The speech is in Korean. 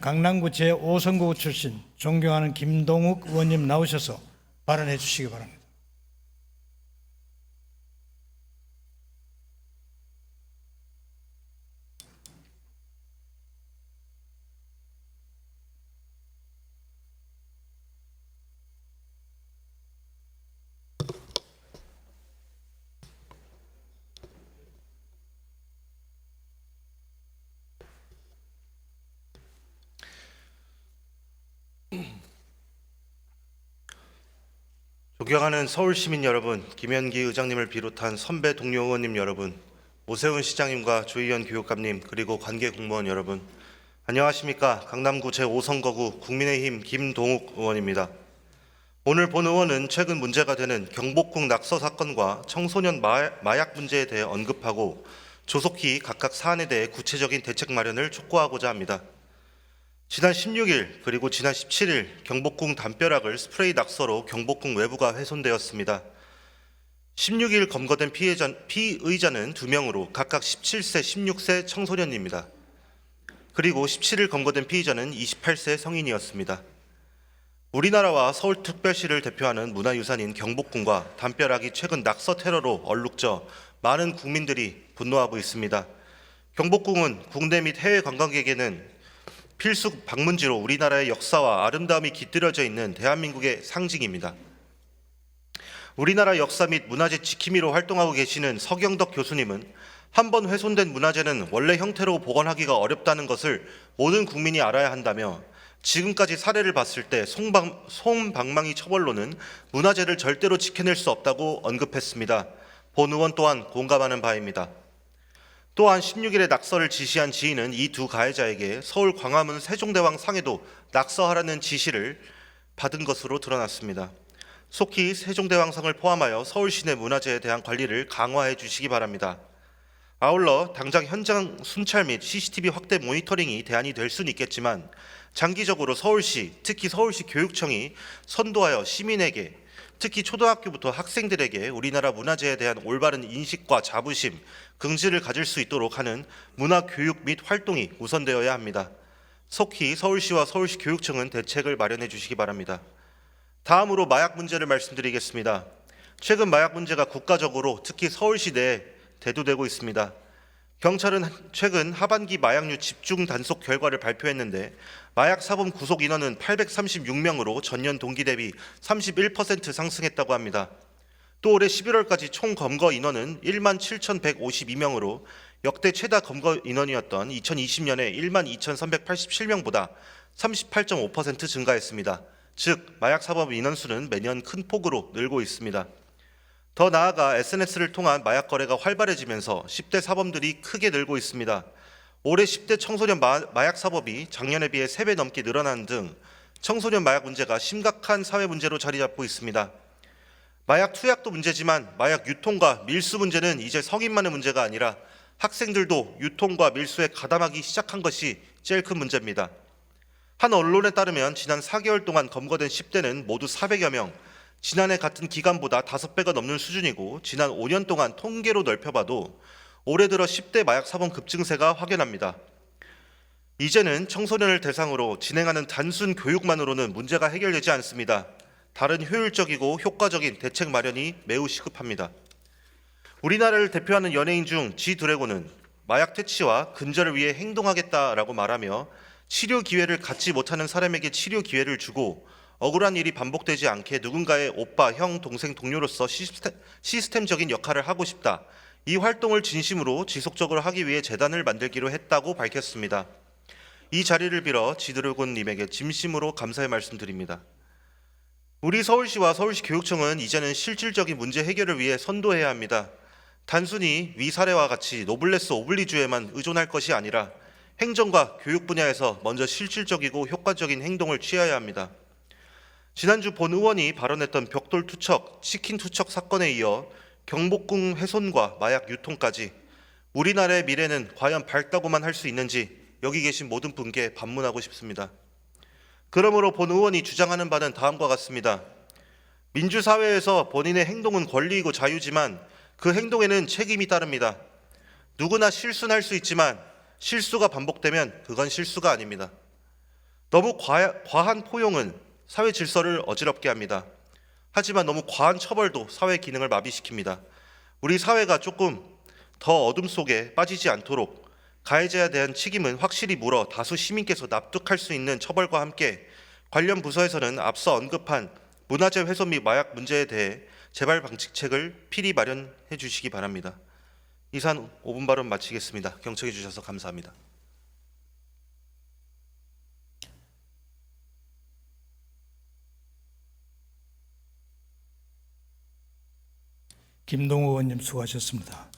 강남구 제5선거구 출신 존경하는 김동욱 의원님 나오셔서 발언해 주시기 바랍니다. 존경하는 서울시민 여러분, 김현기 의장님을 비롯한 선배 동료 의원님 여러분, 오세훈 시장님과 조희연 교육감님, 그리고 관계 공무원 여러분, 안녕하십니까. 강남구 제5선거구 국민의힘 김동욱 의원입니다. 오늘 본 의원은 최근 문제가 되는 경복궁 낙서 사건과 청소년 마약 문제에 대해 언급하고 조속히 각각 사안에 대해 구체적인 대책 마련을 촉구하고자 합니다. 지난 16일 그리고 지난 17일 경복궁 담벼락을 스프레이 낙서로 경복궁 외부가 훼손되었습니다. 16일 검거된 피의자는 2명으로 각각 17세, 16세 청소년입니다. 그리고 17일 검거된 피의자는 28세 성인이었습니다. 우리나라와 서울특별시를 대표하는 문화유산인 경복궁과 담벼락이 최근 낙서 테러로 얼룩져 많은 국민들이 분노하고 있습니다. 경복궁은 국내 및 해외 관광객에게는 필수 방문지로 우리나라의 역사와 아름다움이 깃들여져 있는 대한민국의 상징입니다. 우리나라 역사 및 문화재 지킴이로 활동하고 계시는 서경덕 교수님은 한 번 훼손된 문화재는 원래 형태로 복원하기가 어렵다는 것을 모든 국민이 알아야 한다며 지금까지 사례를 봤을 때 솜방망이 처벌로는 문화재를 절대로 지켜낼 수 없다고 언급했습니다. 본 의원 또한 공감하는 바입니다. 또한 16일에 낙서를 지시한 지인은 이 두 가해자에게 서울 광화문 세종대왕 상에도 낙서하라는 지시를 받은 것으로 드러났습니다. 속히 세종대왕상을 포함하여 서울 시내 문화재에 대한 관리를 강화해 주시기 바랍니다. 아울러 당장 현장 순찰 및 CCTV 확대 모니터링이 대안이 될 수는 있겠지만 장기적으로 서울시, 특히 서울시 교육청이 선도하여 시민에게, 특히 초등학교부터 학생들에게 우리나라 문화재에 대한 올바른 인식과 자부심, 긍지를 가질 수 있도록 하는 문화교육 및 활동이 우선되어야 합니다. 속히 서울시와 서울시 교육청은 대책을 마련해 주시기 바랍니다. 다음으로 마약 문제를 말씀드리겠습니다. 최근 마약 문제가 국가적으로 특히 서울시 내에 대두되고 있습니다. 경찰은 최근 하반기 마약류 집중 단속 결과를 발표했는데 마약 사범 구속 인원은 836명으로 전년 동기 대비 31% 상승했다고 합니다. 또 올해 11월까지 총 검거 인원은 17,152명으로 역대 최다 검거 인원이었던 2020년에 12,387명보다 38.5% 증가했습니다. 즉 마약 사범 인원수는 매년 큰 폭으로 늘고 있습니다. 더 나아가 SNS를 통한 마약 거래가 활발해지면서 10대 사범들이 크게 늘고 있습니다. 올해 10대 청소년 마약 사범이 작년에 비해 3배 넘게 늘어나는 등 청소년 마약 문제가 심각한 사회 문제로 자리 잡고 있습니다. 마약 투약도 문제지만 마약 유통과 밀수 문제는 이제 성인만의 문제가 아니라 학생들도 유통과 밀수에 가담하기 시작한 것이 제일 큰 문제입니다. 한 언론에 따르면 지난 4개월 동안 검거된 10대는 모두 400여 명, 지난해 같은 기간보다 5배가 넘는 수준이고 지난 5년 동안 통계로 넓혀봐도 올해 들어 10대 마약 사범 급증세가 확연합니다. 이제는 청소년을 대상으로 진행하는 단순 교육만으로는 문제가 해결되지 않습니다. 다른 효율적이고 효과적인 대책 마련이 매우 시급합니다. 우리나라를 대표하는 연예인 중 지드래곤은 마약 퇴치와 근절을 위해 행동하겠다라고 말하며 치료 기회를 갖지 못하는 사람에게 치료 기회를 주고 억울한 일이 반복되지 않게 누군가의 오빠, 형, 동생, 동료로서 시스템적인 역할을 하고 싶다. 이 활동을 진심으로 지속적으로 하기 위해 재단을 만들기로 했다고 밝혔습니다. 이 자리를 빌어 지드래곤님에게 진심으로 감사의 말씀드립니다. 우리 서울시와 서울시 교육청은 이제는 실질적인 문제 해결을 위해 선도해야 합니다. 단순히 위 사례와 같이 노블레스 오블리주에만 의존할 것이 아니라 행정과 교육 분야에서 먼저 실질적이고 효과적인 행동을 취해야 합니다. 지난주 본 의원이 발언했던 벽돌 투척, 치킨 투척 사건에 이어 경복궁 훼손과 마약 유통까지 우리나라의 미래는 과연 밝다고만 할 수 있는지 여기 계신 모든 분께 반문하고 싶습니다. 그러므로 본 의원이 주장하는 바는 다음과 같습니다. 민주사회에서 본인의 행동은 권리이고 자유지만 그 행동에는 책임이 따릅니다. 누구나 실수는 할 수 있지만 실수가 반복되면 그건 실수가 아닙니다. 너무 과한 포용은 사회 질서를 어지럽게 합니다. 하지만 너무 과한 처벌도 사회 기능을 마비시킵니다. 우리 사회가 조금 더 어둠 속에 빠지지 않도록 가해자에 대한 책임은 확실히 물어 다수 시민께서 납득할 수 있는 처벌과 함께 관련 부서에서는 앞서 언급한 문화재 훼손 및 마약 문제에 대해 재발 방지책을 필히 마련해 주시기 바랍니다. 이상 5분 발언 마치겠습니다. 경청해 주셔서 감사합니다. 김동욱 의원님 수고하셨습니다.